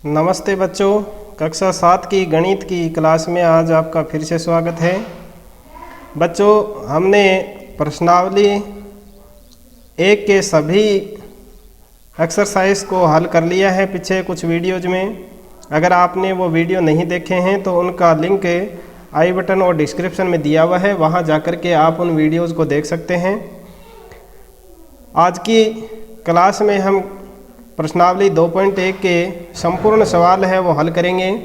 नमस्ते बच्चों, कक्षा 7 की गणित की क्लास में आज आपका फिर से स्वागत है। बच्चों, हमने प्रश्नावली 1 के सभी एक्सरसाइज को हल कर लिया है पीछे कुछ वीडियोज में। अगर आपने वो वीडियो नहीं देखे हैं तो उनका लिंक आई बटन और डिस्क्रिप्शन में दिया हुआ है, वहाँ जाकर के आप उन वीडियोज़ को देख सकते हैं। आज की क्लास में हम प्रश्नावली 2.1 के संपूर्ण सवाल है वो हल करेंगे,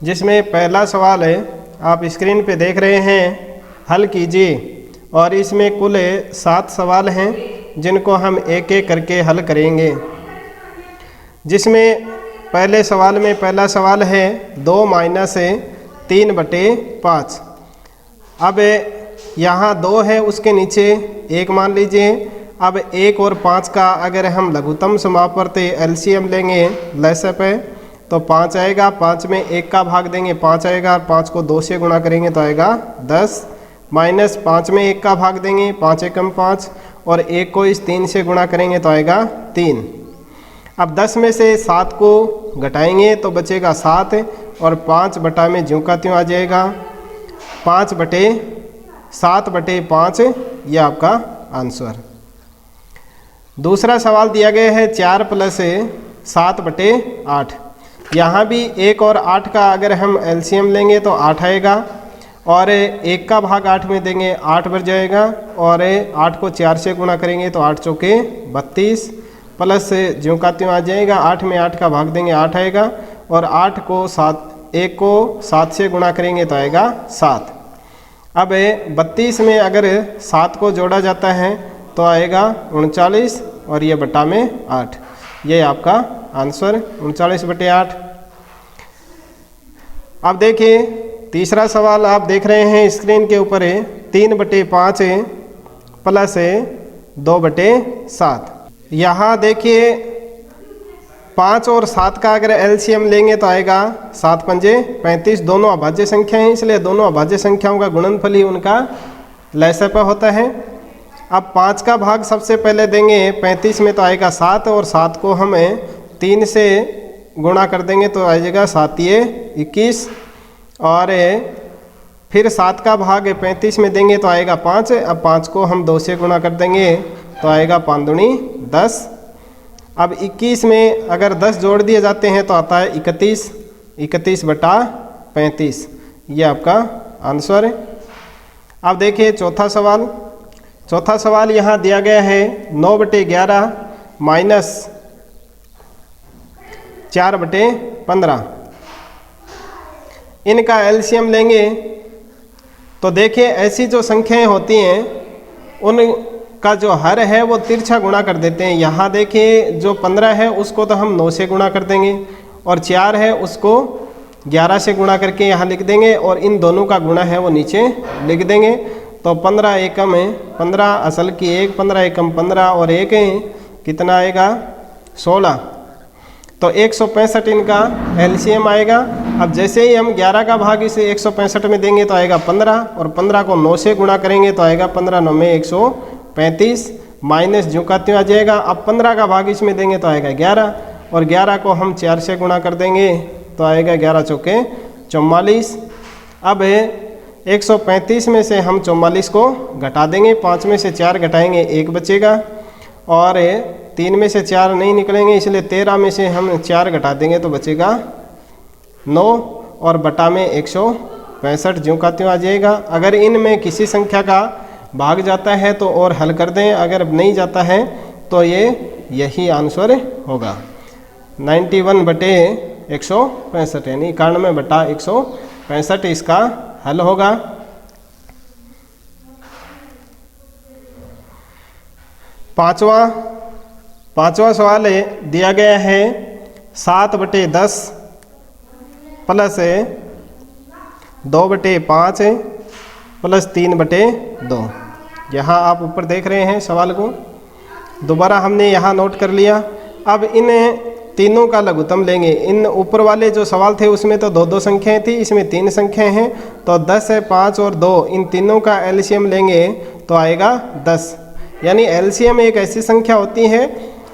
जिसमें पहला सवाल है आप स्क्रीन पे देख रहे हैं, हल कीजिए। और इसमें कुल 7 सवाल हैं जिनको हम एक एक करके हल करेंगे। जिसमें पहले सवाल में पहला सवाल है 2 - 3/5। अब यहाँ 2 है, उसके नीचे 1 मान लीजिए। अब 1 और 5 का अगर हम लघुत्तम समापवर्ती एलसीएम लेंगे लैसे पे तो 5 आएगा। 5 में 1 का भाग देंगे 5 आएगा, और 5 को 2 से गुणा करेंगे तो आएगा 10। माइनस 5 में 1 का भाग देंगे 5 एकम 5, और 1 को इस 3 से गुणा करेंगे तो आएगा 3। अब 10 में से 7 को घटाएंगे तो बचेगा 7, और 5 बटा में ज्यों का त्यों आ जाएगा 7/5, यह आपका आंसर। दूसरा सवाल दिया गया है 4 + 7/8। यहाँ भी 1 और 8 का अगर हम एलसीएम लेंगे तो 8 आएगा, और 1 का भाग 8 में देंगे 8 बढ़ जाएगा, और 8 को 4 से गुणा करेंगे तो 8 चौके 32, प्लस ज्यों का त्यों आ जाएगा 8 में 8 का भाग देंगे 8 आएगा, और 1 को 7 से गुणा करेंगे तो आएगा 7। अब 32 में अगर 7 को जोड़ा जाता है तो आएगा 39, और ये बटा में 8, ये आपका आंसर 39/8। अब देखिए तीसरा सवाल आप देख रहे हैं स्क्रीन के ऊपर है 3/5 + 2/7। यहाँ देखिए 5 और 7 का अगर एलसीएम लेंगे तो आएगा 7 × 5 = 35। दोनों अभाज्य संख्या हैं, इसलिए दोनों अभाज्य संख्याओं का गुणनफल ही उनका लैसे पर होता है। अब 5 का भाग सबसे पहले देंगे 35 में तो आएगा 7, और 7 को हम 3 से गुणा कर देंगे तो आ जाएगा 7 × 21, और फिर 7 का भाग 35 में देंगे तो आएगा 5। अब 5 को हम 2 से गुणा कर देंगे तो आएगा 5 दूनी 10। अब 21 में अगर 10 जोड़ दिए जाते हैं तो आता है 31/35, ये आपका आंसर है। अब देखिए चौथा सवाल यहाँ दिया गया है 9/11 - 4/15। इनका एलसीएम लेंगे तो देखिए ऐसी जो संख्याएं होती हैं उनका जो हर है वो तिरछा गुणा कर देते हैं। यहाँ देखिए जो 15 है उसको तो हम 9 से गुणा कर देंगे, और 4 है उसको 11 से गुणा करके यहाँ लिख देंगे, और इन दोनों का गुणा है वो नीचे लिख देंगे। तो 15 एकम 15 असल की 1, 15 एकम 15, और 1 कितना आएगा 16। तो 165 इनका एलसीएम आएगा। अब जैसे ही हम 11 का भाग इसे 165 में देंगे तो आएगा 15, और 15 को 9 से गुणा करेंगे तो आएगा 15 × 9 = 135, माइनस ज्यों का त्यों आ जाएगा। अब 15 का भाग इसमें देंगे तो आएगा 11, और 11 को हम 4 से गुणा कर देंगे तो आएगा 11 चौके 44। अब 135 में से हम 44 को घटा देंगे, 5 में से 4 घटाएंगे 1 बचेगा, और 3 में से 4 नहीं निकलेंगे, इसलिए 13 में से हम 4 घटा देंगे तो बचेगा 9, और बटा में 165 ज्यों का त्यों आ जाएगा। अगर इनमें किसी संख्या का भाग जाता है तो और हल कर दें, अगर नहीं जाता है तो यही आंसर होगा 91/165, यानी 91/165 इसका हल होगा। पांचवा सवाल दिया गया है 7/10 + 2/5 + 3/2। यहाँ आप ऊपर देख रहे हैं सवाल को, दोबारा हमने यहाँ नोट कर लिया। अब इन तीनों का लघुत्तम लेंगे। इन ऊपर वाले जो सवाल थे उसमें तो 2-2 संख्याएं थी, इसमें 3 संख्याएं हैं, तो 10 है 5 और 2, इन तीनों का एलसीएम लेंगे तो आएगा 10। यानी एलसीएम एक ऐसी संख्या होती है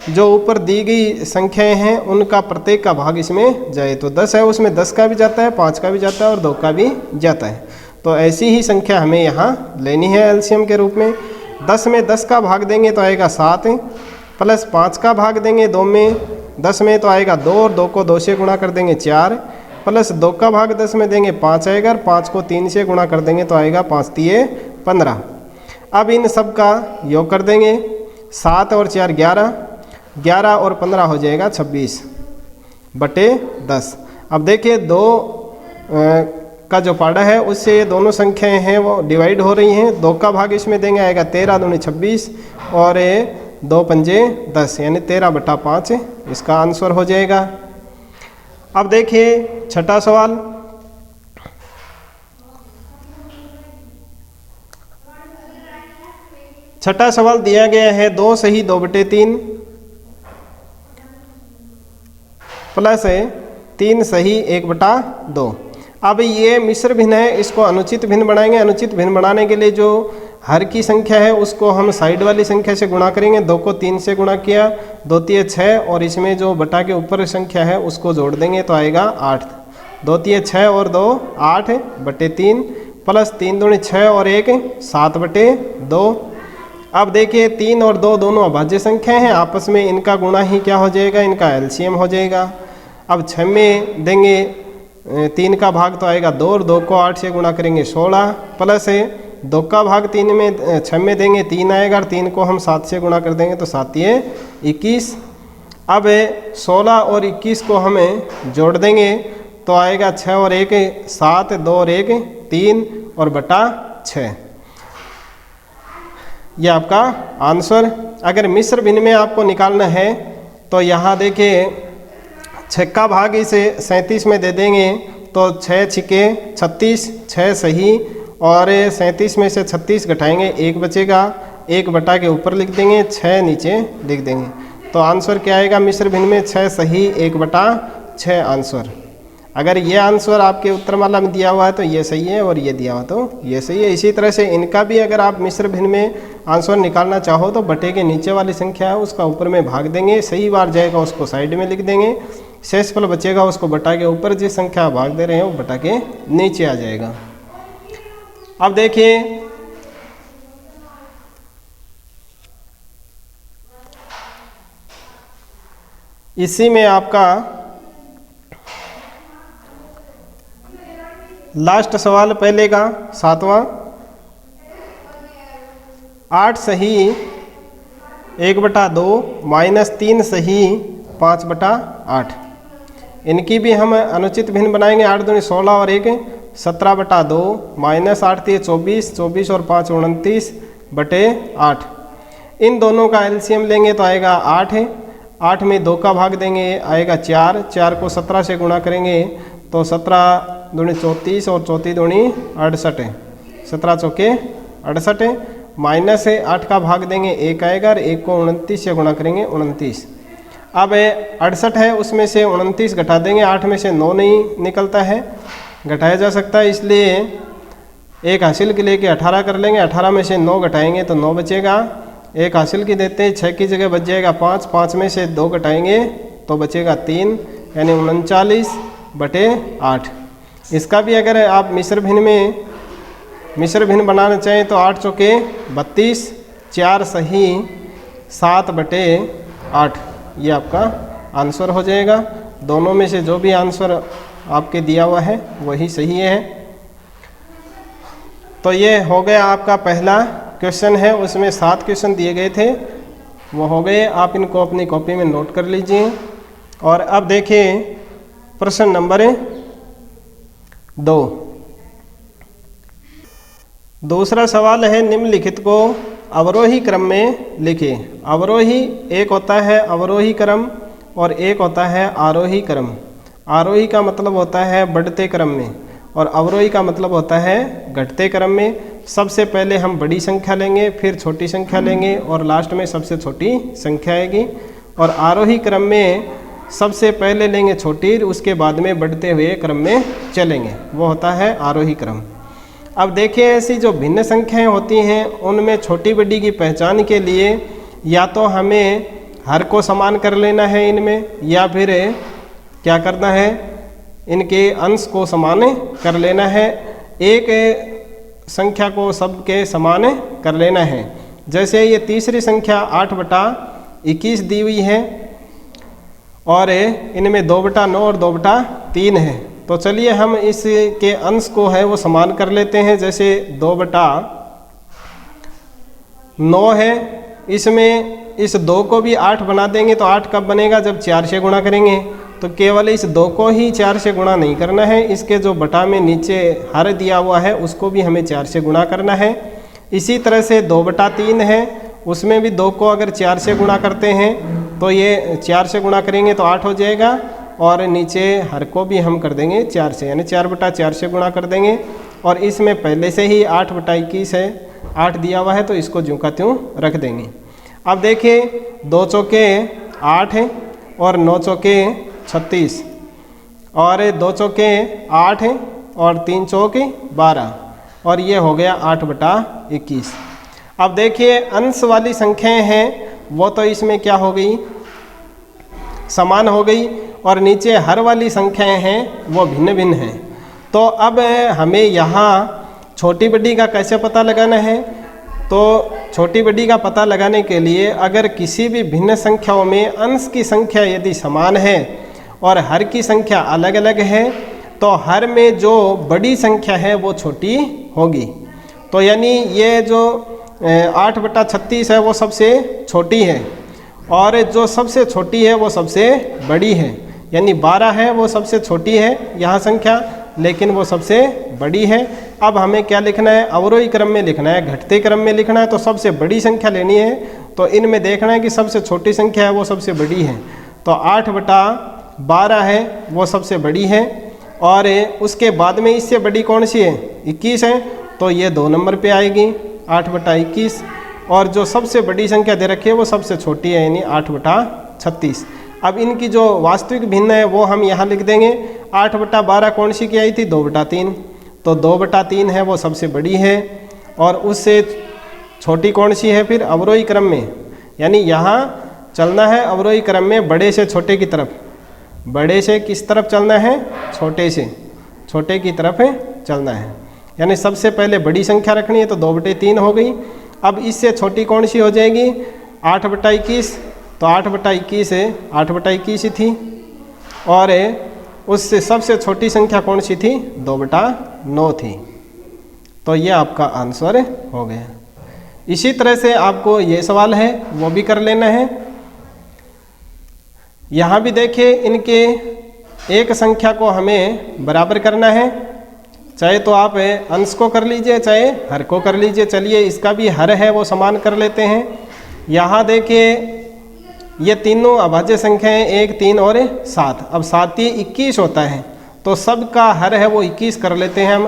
जो ऊपर दी गई संख्याएं हैं उनका प्रत्येक का भाग इसमें जाए। तो 10 है, उसमें 10 का भी जाता है, 5 का भी जाता है और 2 का भी जाता है। तो ऐसी ही संख्या हमें यहाँ लेनी है एलसीएम के रूप में। 10 में 10 का भाग देंगे तो आएगा 7, प्लस 5 का भाग देंगे 2 में 10 में तो आएगा 2, और 2 को 2 से गुणा कर देंगे 4, प्लस 2 का भाग 10 में देंगे 5 आएगा, और 5 को 3 से गुणा कर देंगे तो आएगा 5 तिये 15। अब इन सब का योग कर देंगे, 7 और 4 11, 11 और 15 हो जाएगा 26/10। अब देखिए 2 का जो पाड़ा है उससे ये दोनों संख्याएं हैं वो डिवाइड हो रही हैं। 2 का भाग इसमें देंगे आएगा 13 दूनी 26 और 2 पंजे 10 यानी 13/5 इसका आंसर हो जाएगा। अब देखिए छठा सवाल, छठा सवाल दिया गया है 2 सही 2/3 प्लस 3 सही 1/2। अब ये मिश्र भिन्न है, इसको अनुचित भिन्न बनाएंगे। अनुचित भिन्न बनाने के लिए जो हर की संख्या है उसको हम साइड वाली संख्या से गुणा करेंगे। 2 को 3 से गुणा किया, 2 तिये 6 और इसमें जो बटा के ऊपर संख्या है उसको जोड़ देंगे तो आएगा 8। 2 तिये 6 और 2 8/3 प्लस 3 दूनी 6 और 1 7/2। अब देखिए 3 और 2 दोनों अभाज्य संख्या हैं, आपस में इनका गुणा ही क्या हो जाएगा, इनका एलसीएम हो जाएगा। अब 6 में देंगे 3 का भाग तो आएगा 2 और 2 को 8 से गुणा करेंगे 16, प्लस 2 का भाग 3 में 6 में देंगे 3 आएगा, और 3 को हम 7 से गुणा कर देंगे तो 7 ये 21। अब 16 और 21 को हमें जोड़ देंगे तो आएगा 6 और 1 7, 2 और 1 3 और बटा 6। ये आपका आंसर। अगर मिश्र भिन्न में आपको निकालना है तो यहाँ देखिए 6 का भाग इसे 37 में दे देंगे तो 6 छिके 36, 6 सही, और 37 में से 36 घटाएंगे 1 बचेगा, 1 बटा के ऊपर लिख देंगे, 6 नीचे लिख देंगे। तो आंसर क्या आएगा मिश्र भिन्न में 6 सही 1/6 आंसर। अगर ये आंसर आपके उत्तरमाला में दिया हुआ है तो ये सही है, और ये दिया हुआ तो ये सही है। इसी तरह से इनका भी अगर आप मिश्र भिन्न में आंसर निकालना चाहो तो बटे के नीचे वाली संख्या है उसका ऊपर में भाग देंगे, सही बार जाएगा उसको साइड में लिख देंगे, शेषफल बचेगा उसको बटा के ऊपर जिस संख्या भाग दे रहे हैं वो बटा के नीचे आ जाएगा। अब देखिए इसी में आपका लास्ट सवाल पहले का 7वां, 8 सही 1/2 माइनस 3 सही 5/8। इनकी भी हम अनुचित भिन्न बनाएंगे। 8 दूनी 16 और 1 17/2 माइनस 8 तिये 24, 24 और 5 29/8। इन दोनों का एलसीएम लेंगे तो आएगा 8 है। 8 में 2 का भाग देंगे आएगा 4, 4 को 17 से गुणा करेंगे तो 17 दूनी 34 और 34 दूनी 68, 17 चौके 68, माइनस 8 का भाग देंगे 1 आएगा, और 1 को 29 से गुणा करेंगे 29। अब 68 है उसमें से 29 घटा देंगे, 8 में से 9 नहीं निकलता है, घटाया जा सकता है, इसलिए 1 हासिल के लेके 18 कर लेंगे। 18 में से 9 घटाएंगे तो 9 बचेगा, 1 हासिल की देते हैं 6 की जगह बच जाएगा 5, 5 में से 2 घटाएंगे तो बचेगा 3 यानी 39/8। इसका भी अगर आप मिश्र भिन्न बनाना चाहें तो 8 चौके 32, 4 सही 7/8 ये आपका आंसर हो जाएगा। दोनों में से जो भी आंसर आपके दिया हुआ है वही सही है। तो ये हो गया आपका पहला क्वेश्चन है, उसमें 7 क्वेश्चन दिए गए थे वो हो गए। आप इनको अपनी कॉपी में नोट कर लीजिए। और अब देखिए प्रश्न नंबर 2। दूसरा सवाल है निम्नलिखित को अवरोही क्रम में लिखिए। अवरोही एक होता है अवरोही क्रम और एक होता है आरोही क्रम। आरोही का मतलब होता है बढ़ते क्रम में और अवरोही का मतलब होता है घटते क्रम में। सबसे पहले हम बड़ी संख्या लेंगे, फिर छोटी संख्या लेंगे और लास्ट में सबसे छोटी संख्या आएगी। और आरोही क्रम में सबसे पहले लेंगे छोटी, उसके बाद में बढ़ते हुए क्रम में चलेंगे, वो होता है आरोही क्रम। अब देखिए ऐसी जो भिन्न संख्याएं होती हैं उनमें छोटी बड़ी की पहचान के लिए या तो हमें हर को समान कर लेना है इनमें, या फिर क्या करना है, इनके अंश को समान कर लेना है, एक संख्या को सबके समान कर लेना है। जैसे ये तीसरी संख्या 8/21 दी हुई है और इनमें 2/9 और 2/3 है। तो चलिए हम इसके अंश को है वो समान कर लेते हैं। जैसे 2/9 है, इसमें इस 2 को भी 8 बना देंगे तो 8 कब बनेगा, जब 4 से गुणा करेंगे। तो केवल इस 2 को ही 4 से गुणा नहीं करना है, इसके जो बटा में नीचे हर दिया हुआ है उसको भी हमें 4 से गुणा करना है। इसी तरह से 2/3 है, उसमें भी 2 को अगर 4 से गुणा करते हैं तो ये 4 से गुणा करेंगे तो 8 हो जाएगा, और नीचे हर को भी हम कर देंगे 4 से, यानी 4/4 से गुणा कर देंगे। और इसमें पहले से ही 8/21 है, 8 दिया हुआ है, तो इसको ज्यों का त्यों रख देंगे। अब देखिए 2 चौके 8 है और 9 चौके 36 और 2 चौके 8 है और 3 चौके 12 और ये हो गया 8/21। अब देखिए अंश वाली संख्याएं हैं वो तो इसमें क्या हो गई, समान हो गई, और नीचे हर वाली संख्याएं हैं वो भिन्न भिन्न हैं। तो अब हमें यहाँ छोटी बड़ी का कैसे पता लगाना है, तो छोटी बड़ी का पता लगाने के लिए अगर किसी भी भिन्न संख्याओं में अंश की संख्या यदि समान है और हर की संख्या अलग अलग है तो हर में जो बड़ी संख्या है वो छोटी होगी। तो यानी ये जो 8/36 है वो सबसे छोटी है, और जो सबसे छोटी है वो सबसे बड़ी है। यानी 12 है वो सबसे छोटी है यहाँ संख्या, लेकिन वो सबसे बड़ी है। अब हमें क्या लिखना है, अवरोही क्रम में लिखना है, घटते क्रम में लिखना है। तो सबसे बड़ी संख्या लेनी है, तो इनमें देखना है कि सबसे छोटी संख्या है वो सबसे बड़ी है। तो 8/12 है वो सबसे बड़ी है, और उसके बाद में इससे बड़ी कौन सी है, 21 है, तो ये 2 नंबर पे आएगी 8/21। और जो सबसे बड़ी संख्या दे रखी है वो सबसे छोटी है, यानी 8/36। अब इनकी जो वास्तविक भिन्न है वो हम यहाँ लिख देंगे। 8/12 कौन सी की आई थी, 2/3, तो 2/3 है वो सबसे बड़ी है, और उससे छोटी कौन सी है फिर अवरोही क्रम में, यानी यहाँ चलना है अवरोही क्रम में बड़े से छोटे की तरफ। बड़े से किस तरफ चलना है, छोटे से छोटे की तरफ चलना है, यानी सबसे पहले बड़ी संख्या रखनी है, तो 2/3 हो गई। अब इससे छोटी कौन सी हो जाएगी, 8/21, तो 8/21 है, 8/21 ही थी, और उससे सबसे छोटी संख्या कौन सी थी, 2/9 थी। तो ये आपका आंसर हो गया। इसी तरह से आपको ये सवाल है वो भी कर लेना है। यहाँ भी देखिए इनके एक संख्या को हमें बराबर करना है, चाहे तो आप अंश को कर लीजिए चाहे हर को कर लीजिए। चलिए इसका भी हर है वो समान कर लेते हैं। यहाँ देखिए ये तीनों अभाज्य संख्याएं 1, 3 और 7। अब 7 ये 21 होता है, तो सबका हर है वो 21 कर लेते हैं हम,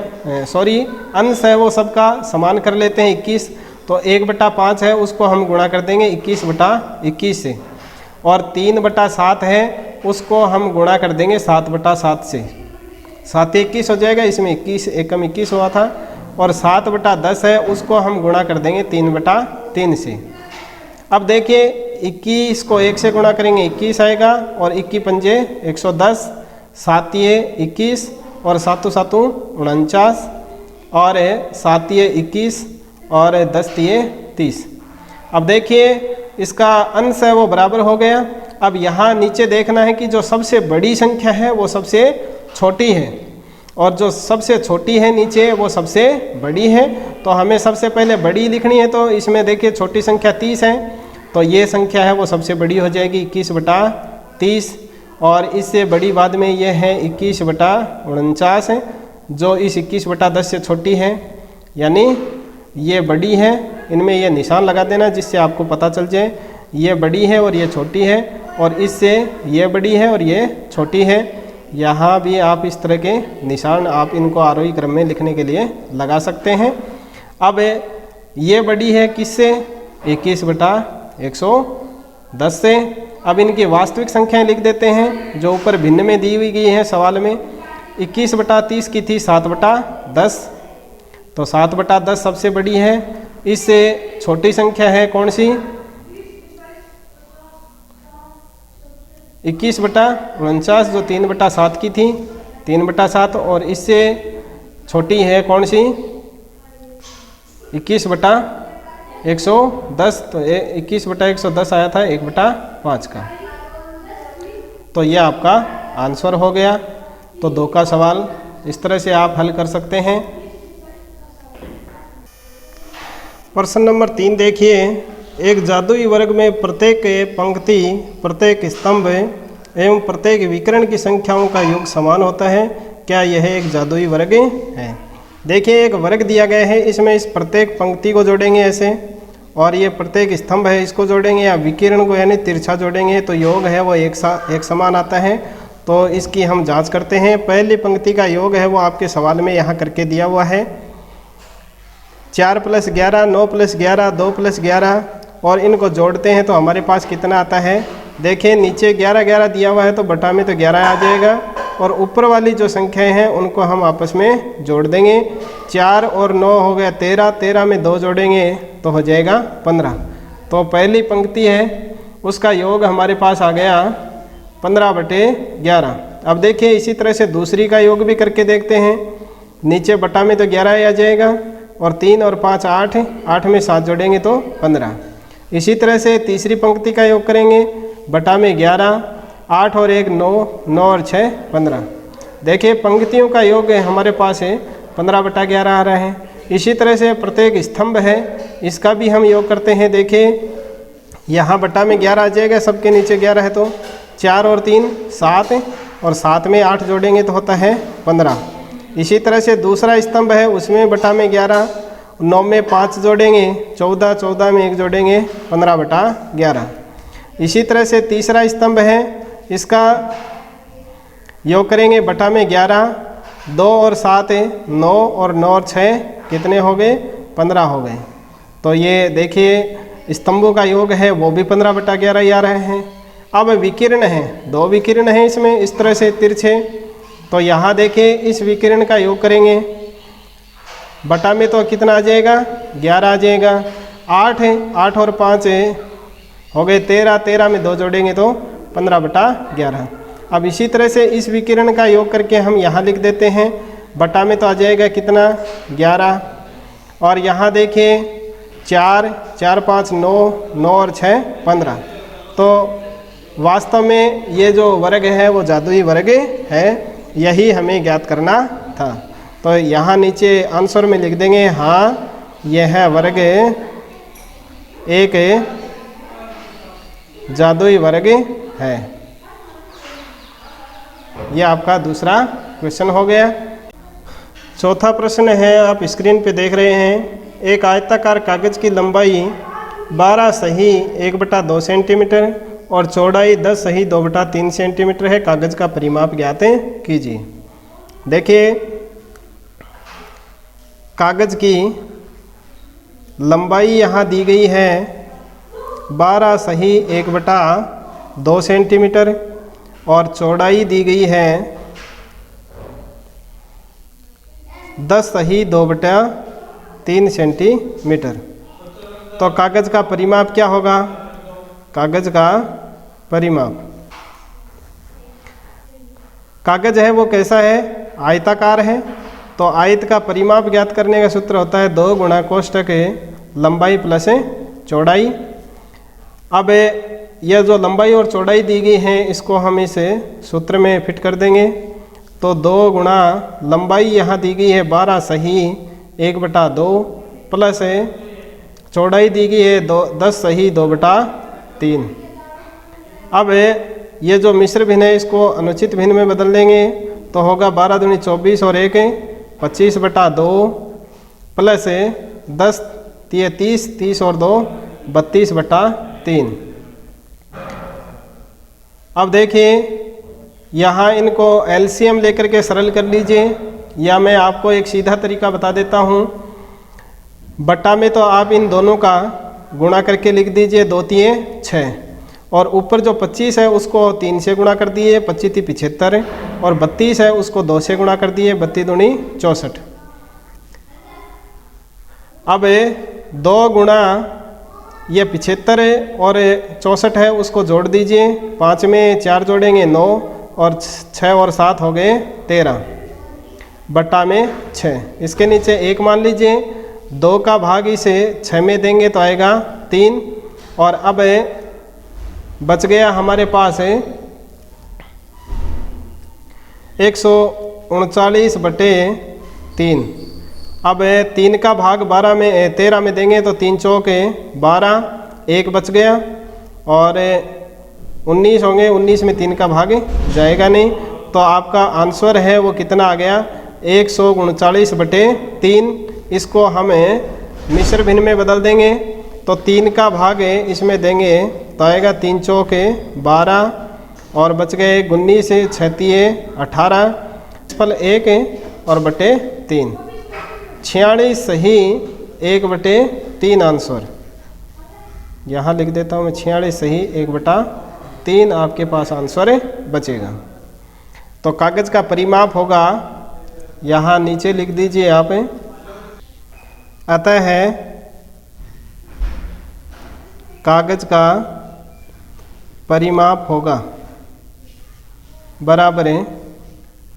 अंश है वो सबका समान कर लेते हैं 21। तो 1/5 है उसको हम गुणा कर देंगे 21/21 से, और 3/7 है उसको हम गुणा कर देंगे 7/7 से। 7 21 हो जाएगा, इसमें 21 एकम 21 हुआ था, और 7/10 है उसको हम गुणा कर देंगे 3/3 से। अब देखिए 21 को 1 से गुणा करेंगे 21 आएगा, और 21 पंजे 110, 7 ये 21 और 7 7 49, और 7 ये 21 और 10 ये 30। अब देखिए इसका अंश है वो बराबर हो गया। अब यहाँ नीचे देखना है कि जो सबसे बड़ी संख्या है वो सबसे छोटी है, और जो सबसे छोटी है नीचे वो सबसे बड़ी है। तो हमें सबसे पहले बड़ी लिखनी है, तो इसमें देखिए छोटी संख्या 30 है, तो ये संख्या है वो सबसे बड़ी हो जाएगी 21/30, और इससे बड़ी बाद में ये है 21/49 है, जो इस 21/10 से छोटी है, यानी ये बड़ी है। इनमें ये निशान लगा देना जिससे आपको पता चल जाए ये बड़ी है और ये छोटी है, और इससे ये बड़ी है और ये छोटी है। यहाँ भी आप इस तरह के निशान आप इनको आरोही क्रम में लिखने के लिए लगा सकते हैं। अब ये बड़ी है किससे, 21/110 से। अब इनकी वास्तविक संख्याएं लिख देते हैं जो ऊपर भिन्न में दी हुई गई हैं सवाल में। 21/30 की थी 7/10, तो 7/10 सबसे बड़ी है। इससे छोटी संख्या है कौन सी, 21/49 जो 3/7 की थी, 3/7, और इससे छोटी है कौन सी, 21/110, तो 21/110 आया था 1/5 का। तो ये आपका आंसर हो गया। तो 2 का सवाल इस तरह से आप हल कर सकते हैं। प्रश्न नंबर 3 देखिए, एक जादुई वर्ग में प्रत्येक पंक्ति, प्रत्येक स्तंभ एवं प्रत्येक विकर्ण की संख्याओं का योग समान होता है, क्या यह एक जादुई वर्ग है। देखिए एक वर्ग दिया गया है, इसमें इस प्रत्येक पंक्ति को जोड़ेंगे ऐसे, और ये प्रत्येक स्तंभ है इसको जोड़ेंगे, या विकिरण को यानी तिरछा जोड़ेंगे, तो योग है वो एक समान आता है। तो इसकी हम जांच करते हैं। पहली पंक्ति का योग है वो आपके सवाल में यहाँ करके दिया हुआ है, 4 + 11, 9 + 11, 2 + 11, और इनको जोड़ते हैं तो हमारे पास कितना आता है। देखिए नीचे 11 11 दिया हुआ है तो बटा में तो 11 आ जाएगा, और ऊपर वाली जो संख्याएं हैं उनको हम आपस में जोड़ देंगे। 4 और 9 हो गया 13, 13 में 2 जोड़ेंगे तो हो जाएगा 15। तो पहली पंक्ति है उसका योग हमारे पास आ गया 15/11। अब देखिए इसी तरह से दूसरी का योग भी करके देखते हैं। नीचे बटा में तो 11 ही आ जाएगा, और 3 और 5 8, 8 में 7 जोड़ेंगे तो 15। इसी तरह से तीसरी पंक्ति का योग करेंगे, बटा में 11, 8 और 1 9, 9 और 6 15। देखिए पंक्तियों का योग हमारे पास है 15/11 आ रहा है। इसी तरह से प्रत्येक स्तंभ है इसका भी हम योग करते हैं। देखिए यहाँ बटा में 11 आ जाएगा, सबके नीचे 11 है तो 4 और 3 7, और 7 में 8 जोड़ेंगे तो होता है 15। इसी तरह से दूसरा स्तंभ है उसमें बटा में 11, 9 में 5 जोड़ेंगे 14, 14 में 1 जोड़ेंगे 15/11। इसी तरह से तीसरा स्तंभ है इसका योग करेंगे बटा में 11, 2 और 7 9, और 9 और 6 कितने हो गए 15 हो गए। तो ये देखिए स्तंभों का योग है वो भी 15/11 ही आ रहे हैं। अब विकिरण है, 2 विकिरण हैं इसमें इस तरह से तिरछे, तो यहाँ देखिए इस विकिरण का योग करेंगे, बटा में तो कितना आ जाएगा 11 आ जाएगा, 8 है 8 और 5 हो गए 13, 13 में 2 जोड़ेंगे तो 15/11। अब इसी तरह से इस विकिरण का योग करके हम यहाँ लिख देते हैं, बटा में तो आ जाएगा कितना 11, और यहाँ देखिए 4 4 5 9, 9 और 6 15। तो वास्तव में ये जो वर्ग है वो जादुई वर्ग है, यही हमें ज्ञात करना था। तो यहाँ नीचे आंसर में लिख देंगे हाँ यह वर्ग एक जादुई वर्ग है। यह आपका दूसरा क्वेश्चन हो गया। चौथा प्रश्न है आप स्क्रीन पे देख रहे हैं, एक आयताकार कागज की लंबाई 12 सही 1/2 सेंटीमीटर और चौड़ाई 10 सही 2/3 सेंटीमीटर है, कागज का परिमाप ज्ञात कीजिए। देखिए कागज की लंबाई यहाँ दी गई है 12 सही 1/2 सेंटीमीटर और चौड़ाई दी गई है 10 सही 2/3 सेंटीमीटर। तो कागज का परिमाप क्या होगा, कागज का परिमाप, कागज है वो कैसा है आयताकार है, तो आयत का परिमाप ज्ञात करने का सूत्र होता है 2 गुणा कोष्ठक लंबाई प्लस चौड़ाई। अब यह जो लंबाई और चौड़ाई दी गई है इसको हम इस सूत्र में फिट कर देंगे। तो 2 गुणा लंबाई यहाँ दी गई है 12 सही 1/2 प्लस चौड़ाई दी गई है 10 सही 2/3। अब ये जो मिश्र भिन्न है इसको अनुचित भिन्न में बदल देंगे, तो होगा 12 दूनी 24 और 1 25/2 प्लस 10 30, 30 और 2 32/3। अब देखिए यहाँ इनको एलसीएम लेकर के सरल कर लीजिए, या मैं आपको एक सीधा तरीका बता देता हूँ। बटा में तो आप इन दोनों का गुणा करके लिख दीजिए 2 3 6, और ऊपर जो 25 है उसको 3 से गुणा कर दिए 25 75, और 32 है उसको 2 से गुणा कर दिए 32 दूनी 64। अब 2 गुणा ये 75 है और 64 है, उसको जोड़ दीजिए। 5 में 4 जोड़ेंगे 9 और 6 और 7 हो गए 13 बट्टा में 6। इसके नीचे 1 मान लीजिए। 2 का भाग इसे 6 में देंगे तो आएगा 3। और अब बच गया हमारे पास 139 बटे 3। अब 3 का भाग 13 में देंगे तो 3 चौके 12, 1 बच गया और 19 होंगे। 19 में 3 का भाग जाएगा नहीं, तो आपका आंसर है वो कितना आ गया 139 बटे 3। इसको हमें मिश्र भिन्न में बदल देंगे तो 3 का भाग इसमें देंगे तो आएगा 3 चौके 12 और बच गए 19 से 36 18 फल 1 और बटे 3। 46 सही 1 बटे 3 आंसर। यहाँ लिख देता हूँ मैं 46 सही 1 बटा 3 आपके पास आंसर बचेगा। तो कागज़ का परिमाप होगा, यहाँ नीचे लिख दीजिए आप। अतः है कागज़ का परिमाप होगा बराबर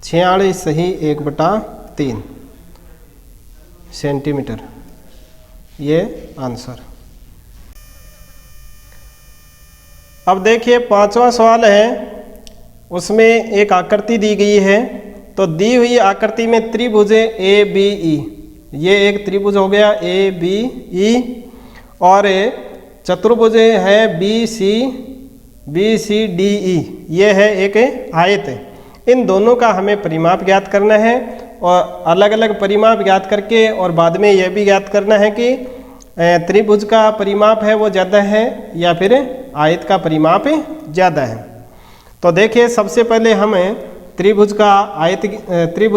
46 सही 1 बटा 3 सेंटीमीटर, ये आंसर। अब देखिए 5वां सवाल है, उसमें एक आकृति दी गई है। तो दी हुई आकृति में त्रिभुज ए बी ई, ये एक त्रिभुज हो गया ए बी ई, और चतुर्भुज है बी सी डी ई, ये है एक आयत। इन दोनों का हमें परिमाप ज्ञात करना है और अलग अलग परिमाप ज्ञात करके और बाद में यह भी ज्ञात करना है कि त्रिभुज का परिमाप है वो ज़्यादा है या फिर आयत का परिमाप ज़्यादा है। तो देखिए सबसे पहले हमें त्रिभुज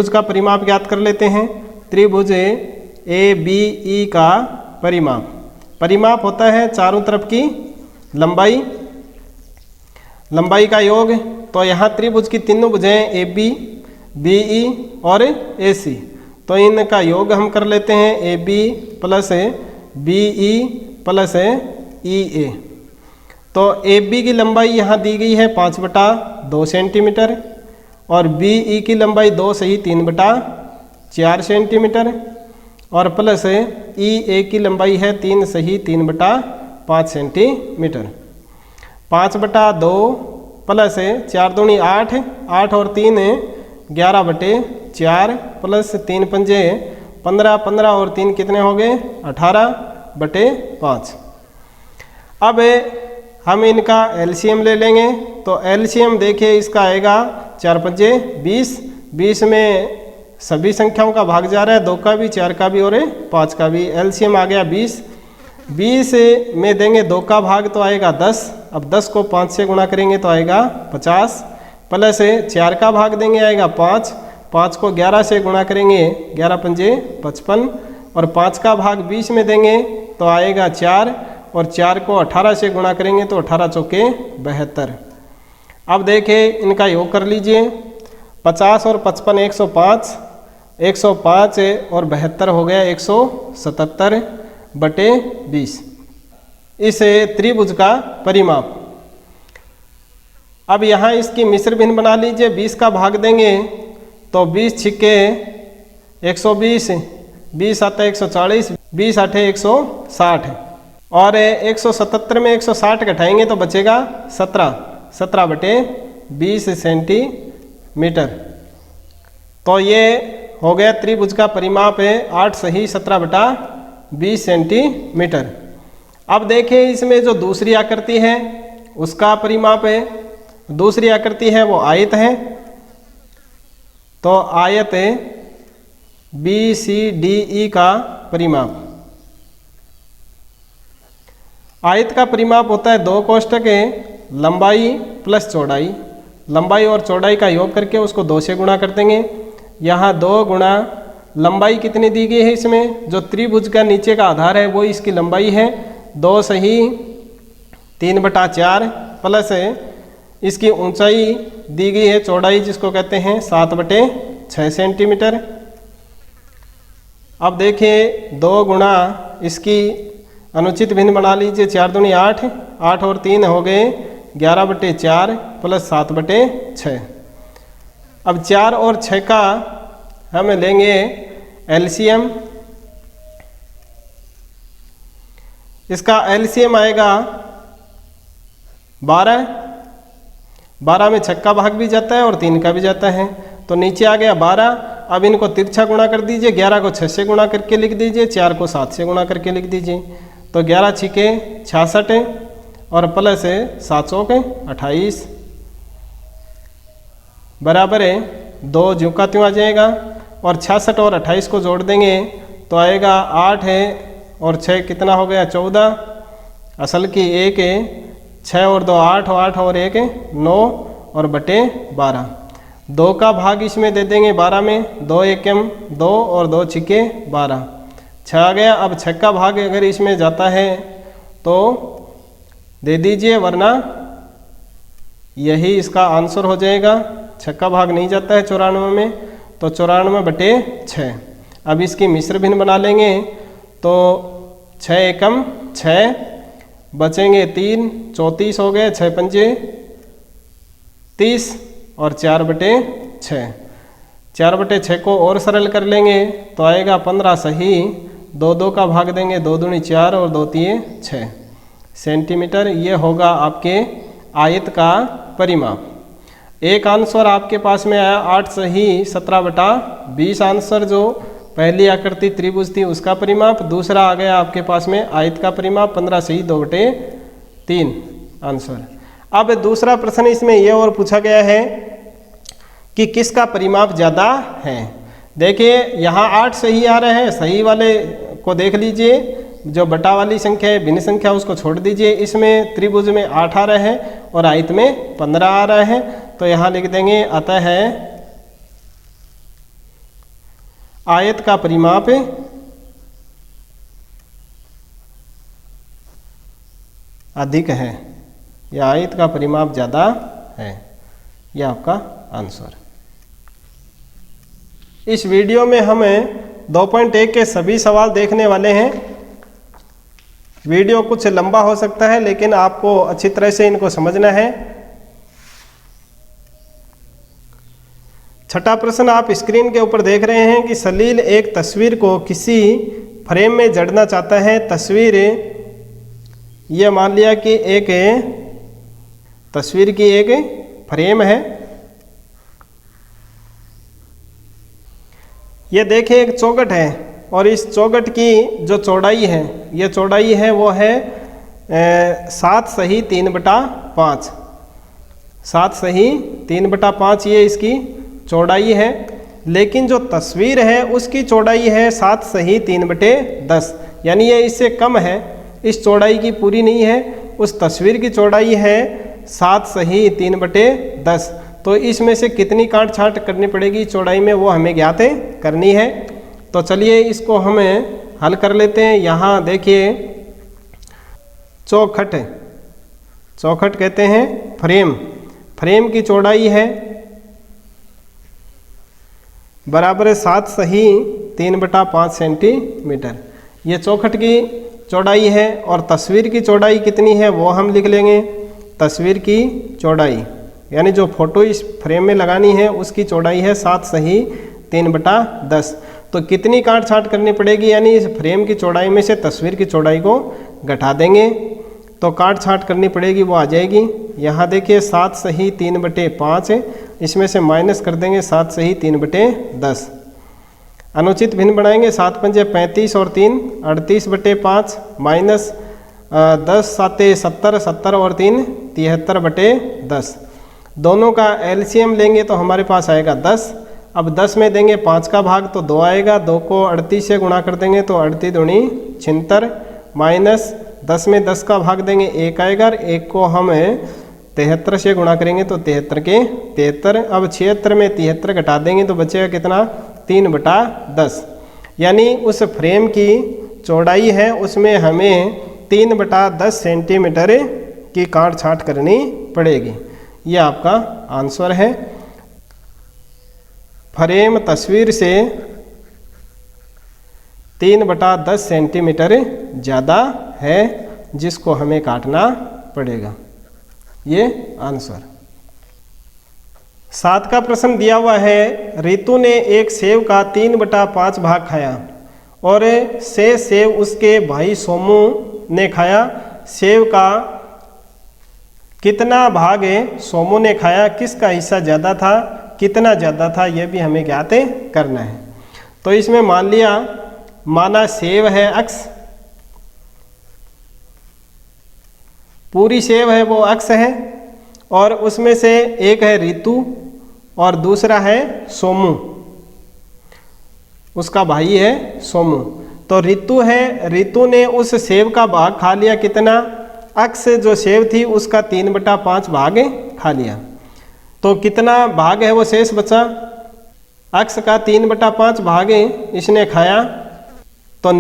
का परिमाप ज्ञात कर लेते हैं। त्रिभुज ए बी ई का परिमाप होता है चारों तरफ की लंबाई का योग। तो यहाँ त्रिभुज की तीनों भुजाएं ए बी बी ई और ए सी, तो इनका योग हम कर लेते हैं A B plus B E plus E A. तो ए बी की लंबाई यहाँ दी गई है 5/2 सेंटीमीटर और बी ई की लंबाई 2 सही 3/4 सेंटीमीटर और प्लस ई ए की लंबाई है 3 सही 3/5 सेंटीमीटर। 5/2 प्लस 4 दूनी 8, 8 और 3 11/4 प्लस 3 पंजे 15, 15 और 3 कितने हो गए 18/5। अब हम इनका एलसीएम ले लेंगे। तो एलसीएम देखिए इसका आएगा 4 पंजे 20, 20 में सभी संख्याओं का भाग जा रहा है, 2 का भी 4 का भी और 5 का भी। एलसीएम आ गया 20, 20 में देंगे 2 का भाग तो आएगा 10। अब 10 को 5 से गुणा करेंगे तो आएगा 50 प्लस 4 का भाग देंगे आएगा 5, 5 को 11 से गुणा करेंगे 11 पंजे 55 और 5 का भाग 20 में देंगे तो आएगा 4 और 4 को 18 से गुणा करेंगे तो 18 चौके 72। अब देखें इनका योग कर लीजिए। 50 और 55 105, 105 और 72 हो गया 177/20। इस त्रिभुज का परिमाप। अब यहाँ इसकी मिश्र भिन्न बना लीजिए। 20 का भाग देंगे तो 20 छिक्के 120, 20 आता 140, 20 8 160 और 177 में 160 घटाएंगे तो बचेगा 17/20 सेंटीमीटर। तो ये हो गया त्रिभुज का परिमाप है 8 सही 17/20 सेंटीमीटर। अब देखिए इसमें जो दूसरी आकृति है उसका परिमाप है। दूसरी आकृति है वो आयत है। तो आयत बी सी डी ई का परिमाप। आयत का परिमाप होता है 2 कोष्ठक लंबाई प्लस चौड़ाई। लंबाई और चौड़ाई का योग करके उसको 2 से गुणा कर देंगे। यहाँ 2 गुणा लंबाई कितनी दी गई है इसमें, जो त्रिभुज का नीचे का आधार है वो इसकी लंबाई है 2 सही 3/4 प्लस इसकी ऊंचाई दी गई है चौड़ाई जिसको कहते हैं 7/6 सेंटीमीटर। अब देखिए 2 गुणा इसकी अनुचित भिन्न बना लीजिए। 4 दूनी 8, 8 और 3 हो गए 11/4 प्लस 7/6। अब 4 और 6 का हम लेंगे एलसीएम। इसका एलसीएम आएगा 12। 12 में 6 का भाग भी जाता है और 3 का भी जाता है, तो नीचे आ गया 12। अब इनको तिरछा गुणा कर दीजिए। 11 को 6 से गुणा करके लिख दीजिए, 4 को 7 से गुणा करके लिख दीजिए। तो 11 छिके 66 और प्लस 7 चौके 28 बराबर है 2 ज्यों का त्यों आ जाएगा। और 66 और 28 को जोड़ देंगे तो आएगा 8 है और 6 कितना हो गया 14। असल की 1 है, 6 और 2 8 और 8 और 1 9 और बटे 12। 2 का भाग इसमें दे देंगे 12 में, 2 एकम 2 और 2 छिके 12, 6 आ गया। अब 6 का भाग अगर इसमें जाता है तो दे दीजिए, वरना यही इसका आंसर हो जाएगा। 6 का भाग नहीं जाता है 94 में, तो 94/6। अब इसकी मिश्र भिन्न बना लेंगे तो 6 एकम 6 बचेंगे 3, 34 हो गए, 6 पंजे 30 और 4/6। 4/6 को और सरल कर लेंगे तो आएगा 15 सही। 2 2 का भाग देंगे, 2 दूनी 4 और 2 तिये 6 सेंटीमीटर। ये होगा आपके आयत का परिमाप। एक आंसर आपके पास में आया 8 सही 17/20 आंसर जो पहली आकृति त्रिभुज थी उसका परिमाप। दूसरा आ गया आपके पास में आयत का परिमाप 15 सही 2/3 आंसर। अब दूसरा प्रश्न इसमें यह और पूछा गया है कि किसका परिमाप ज़्यादा है। देखिए यहाँ 8 सही आ रहे हैं, सही वाले को देख लीजिए, जो बटा वाली संख्या है भिन्न संख्या उसको छोड़ दीजिए। इसमें त्रिभुज में 8 आ रहे हैं और आयत में 15 आ रहे हैं, तो यहाँ लिख देंगे अतः है आयत का परिमाप अधिक है या आयत का परिमाप ज़्यादा है, यह आपका आंसर। इस वीडियो में हमें 2.1 के सभी सवाल देखने वाले हैं। वीडियो कुछ लंबा हो सकता है लेकिन आपको अच्छी तरह से इनको समझना है। छठा प्रश्न आप स्क्रीन के ऊपर देख रहे हैं कि सलील एक तस्वीर को किसी फ्रेम में जड़ना चाहता है। तस्वीर यह मान लिया कि एक तस्वीर की एक फ्रेम है। ये देखिए एक चौखट है और इस चौखट की जो चौड़ाई है, ये चौड़ाई है वो है 7 सही 3/5। 7 सही 3/5 ये इसकी चौड़ाई है। लेकिन जो तस्वीर है उसकी चौड़ाई है 7 सही 3/10, यानी ये इससे कम है, इस चौड़ाई की पूरी नहीं है। उस तस्वीर की चौड़ाई है 7 सही 3/10, तो इसमें से कितनी काट छांट करनी पड़ेगी चौड़ाई में वो हमें ज्ञात करनी है। तो चलिए इसको हमें हल कर लेते हैं। यहाँ देखिए चौखट, चौखट कहते हैं फ्रेम, फ्रेम की चौड़ाई है बराबर 7 सही 3/5 सेंटीमीटर। ये चौखट की चौड़ाई है और तस्वीर की चौड़ाई कितनी है वो हम लिख लेंगे। तस्वीर की चौड़ाई यानी जो फोटो इस फ्रेम में लगानी है उसकी चौड़ाई है 7 सही 3/10। तो कितनी काट छांट करनी पड़ेगी, यानी इस फ्रेम की चौड़ाई में से तस्वीर की चौड़ाई को घटा देंगे तो काट छांट करनी पड़ेगी, वो आ जाएगी। यहाँ देखिए 7 सही 3/5 है, इसमें से माइनस कर देंगे 7 सही 3/10। अनुचित भिन्न बनाएंगे, 7 पंजे 35 और 3 38/5 माइनस 10 7 70, 70 और 3 73/10। दोनों का एलसीएम लेंगे तो हमारे पास आएगा 10। अब 10 में देंगे 5 का भाग तो 2 आएगा, 2 को 38 से गुणा कर देंगे तो 38 दूनी 76 माइनस 10 में 10 का भाग देंगे 1 आएगा, 1 को हम 73 से गुणा करेंगे तो 73 के 73। अब 76 में 73 घटा देंगे तो बचेगा कितना 3/10, यानी उस फ्रेम की चौड़ाई है उसमें हमें 3/10 सेंटीमीटर की काट छांट करनी पड़ेगी। यह आपका आंसर है। फ्रेम तस्वीर से 3/10 सेंटीमीटर ज़्यादा है जिसको हमें काटना पड़ेगा। ये आंसर। 7 का प्रश्न दिया हुआ है, रितु ने एक सेव का 3/5 भाग खाया और शेष सेव उसके भाई सोमू ने खाया। सेव का कितना भाग सोमू ने खाया, किसका हिस्सा ज़्यादा था, कितना ज़्यादा था, यह भी हमें ज्ञात करना है। तो इसमें मान लिया, माना सेव है x, पूरी सेव है वो x है, और उसमें से एक है रितु और दूसरा है सोमू, उसका भाई है सोमू। तो रितु है, रितु ने उस सेव का भाग खा लिया, कितना, x जो सेव थी उसका 3/5 भाग खा लिया। तो कितना भाग है वो शेष बचा, x का 3/5 भाग इसने खाया। तो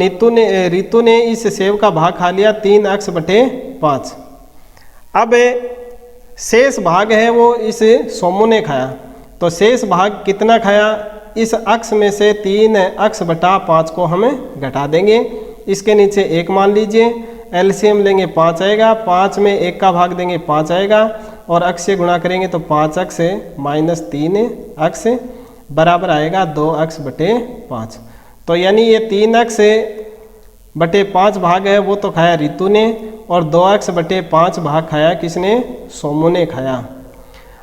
रितु ने इस सेव का भाग खा लिया 3x/5। अब शेष भाग है वो इस सोमू ने खाया। तो शेष भाग कितना खाया, इस x में से 3x/5 को हम घटा देंगे। इसके नीचे 1 मान लीजिए, एलसीएम लेंगे 5 आएगा, 5 में 1 का भाग देंगे 5 आएगा, और x से गुणा करेंगे तो 5x - 3x बराबर आएगा 2x/5। तो यानी ये 3x/5 भाग है वो तो खाया रितु ने, और 2x/5 भाग खाया किसने, सोमू ने खाया।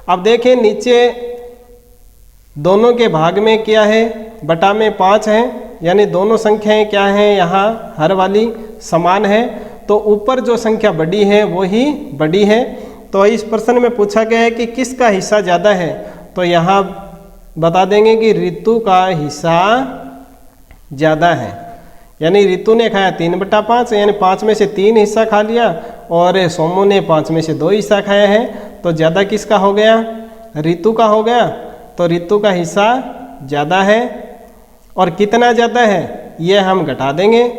अब देखें नीचे दोनों के भाग में क्या है, बटा में 5 है, यानी दोनों संख्याएं क्या हैं, यहाँ हर वाली समान है। तो ऊपर जो संख्या बड़ी है वो ही बड़ी है। तो इस प्रश्न में पूछा गया है कि किसका हिस्सा ज़्यादा है, तो यहाँ बता देंगे कि रितु का हिस्सा ज़्यादा है। यानी रितु ने खाया 3/5, यानी 5 में से 3 हिस्सा खा लिया, और सोमू ने 5 में से 2 हिस्सा खाया है। तो ज़्यादा किसका हो गया, रितु का हो गया। तो रितु का हिस्सा ज़्यादा है। और कितना ज़्यादा है ये हम घटा देंगे,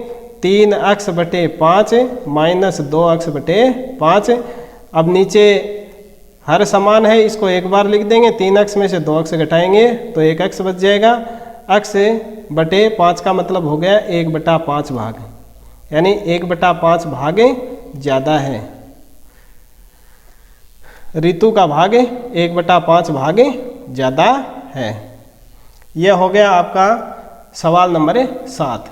3x/5 - 2x/5। अब नीचे हर समान है, इसको एक बार लिख देंगे, 3x में से 2x घटाएंगे तो 1x बच जाएगा। x/5 का मतलब हो गया 1/5 भाग, यानी 1/5 भाग ज़्यादा है। रितु का भाग 1/5 भाग ज़्यादा है। यह हो गया आपका सवाल नंबर 7।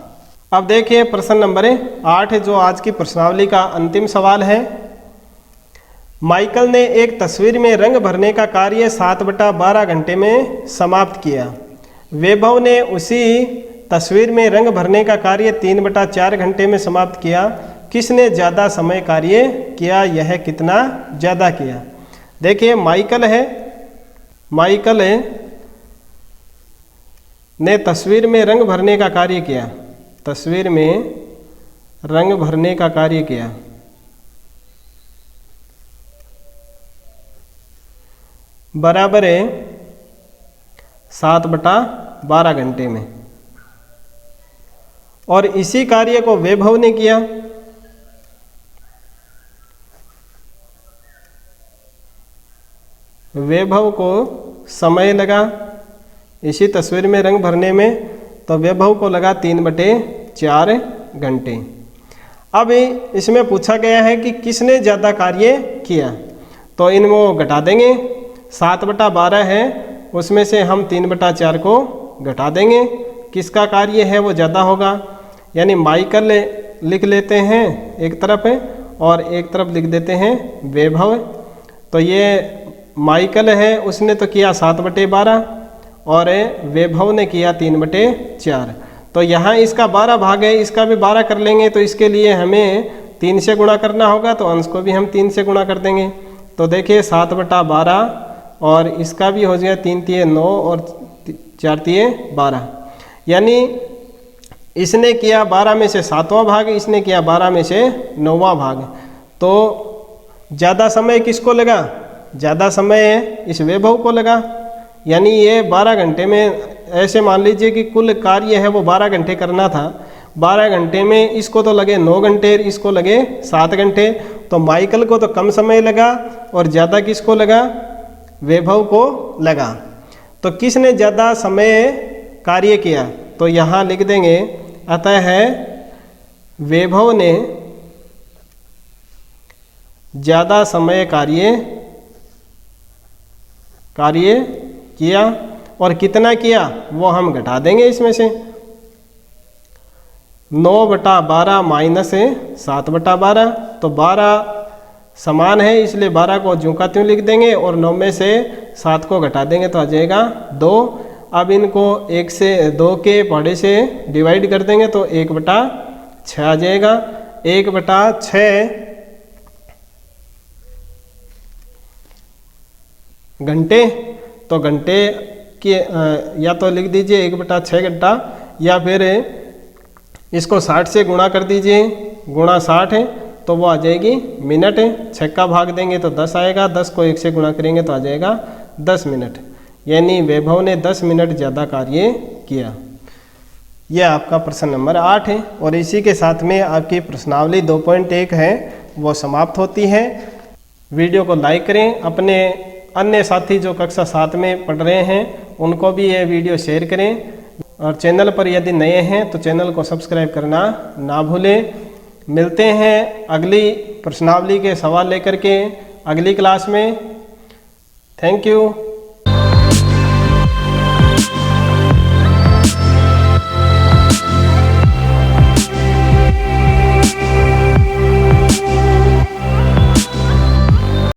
अब देखिए प्रश्न नंबर 8 जो आज की प्रश्नावली का अंतिम सवाल है। माइकल ने एक तस्वीर में रंग भरने का कार्य 7/12 घंटे में समाप्त किया। वैभव ने उसी तस्वीर में रंग भरने का कार्य 3/4 घंटे में समाप्त किया। किसने ज़्यादा समय कार्य किया, यह कितना ज़्यादा किया। देखिए माइकल ने तस्वीर में रंग भरने का कार्य किया, तस्वीर में रंग भरने का कार्य किया। बराबर है 7/12 घंटे में। और इसी कार्य को वैभव ने किया। वैभव को समय लगा इसी तस्वीर में रंग भरने में, तो वैभव को लगा 3/4 घंटे। अब इसमें पूछा गया है कि किसने ज़्यादा कार्य किया, तो इनको घटा देंगे। 7/12 है, उसमें से हम 3/4 को घटा देंगे। किसका कार्य है वो ज़्यादा होगा, यानी माइकल लिख लेते हैं एक तरफ और एक तरफ लिख देते हैं वैभव। तो ये माइकल है, उसने तो किया 7/12 और वैभव ने किया 3/4। तो यहाँ इसका 12 भाग है, इसका भी 12 कर लेंगे, तो इसके लिए हमें 3 से गुणा करना होगा, तो अंश को भी हम 3 से गुणा कर देंगे। तो देखिए 7/12 और इसका भी हो गया 3 × 9 और 4 × 12, यानी इसने किया 12 में से 7वां भाग, इसने किया 12 में से 9वां भाग। तो ज़्यादा समय किसको लगा, ज़्यादा समय इस वैभव को लगा। यानी ये 12 घंटे में, ऐसे मान लीजिए कि कुल कार्य है वो 12 घंटे करना था, 12 घंटे में इसको तो लगे 9 घंटे, इसको लगे 7 घंटे। तो माइकल को तो कम समय लगा और ज़्यादा किसको लगा, वैभव को लगा। तो किसने ज़्यादा समय कार्य किया, तो यहाँ लिख देंगे अतः है वैभव ने ज़्यादा समय कार्य किया, और कितना किया वो हम घटा देंगे इसमें से। 9/12 माइनस 7/12, तो 12 समान है इसलिए 12 को ज्यों का त्यों लिख देंगे और 9 में से 7 को घटा देंगे तो आ जाएगा 2। अब इनको 1 से 2 के पहाड़े से डिवाइड कर देंगे तो 1/6 आ जाएगा। 1/6 घंटे, तो घंटे की या तो लिख दीजिए 1/6 घंटा, या फिर इसको 60 से गुणा कर दीजिए, गुणा 60 है तो वो आ जाएगी मिनट। 6 का भाग देंगे तो 10 आएगा, 10 को 1 से गुणा करेंगे तो आ जाएगा 10 मिनट, यानी वैभव ने 10 मिनट ज़्यादा कार्य किया। यह आपका प्रश्न नंबर 8 है, और इसी के साथ में आपकी प्रश्नावली 2.1 है वो समाप्त होती है। वीडियो को लाइक करें, अपने अन्य साथी जो कक्षा 7 में पढ़ रहे हैं उनको भी ये वीडियो शेयर करें, और चैनल पर यदि नए हैं तो चैनल को सब्सक्राइब करना ना भूलें। मिलते हैं अगली प्रश्नावली के सवाल लेकर के अगली क्लास में। Thank you.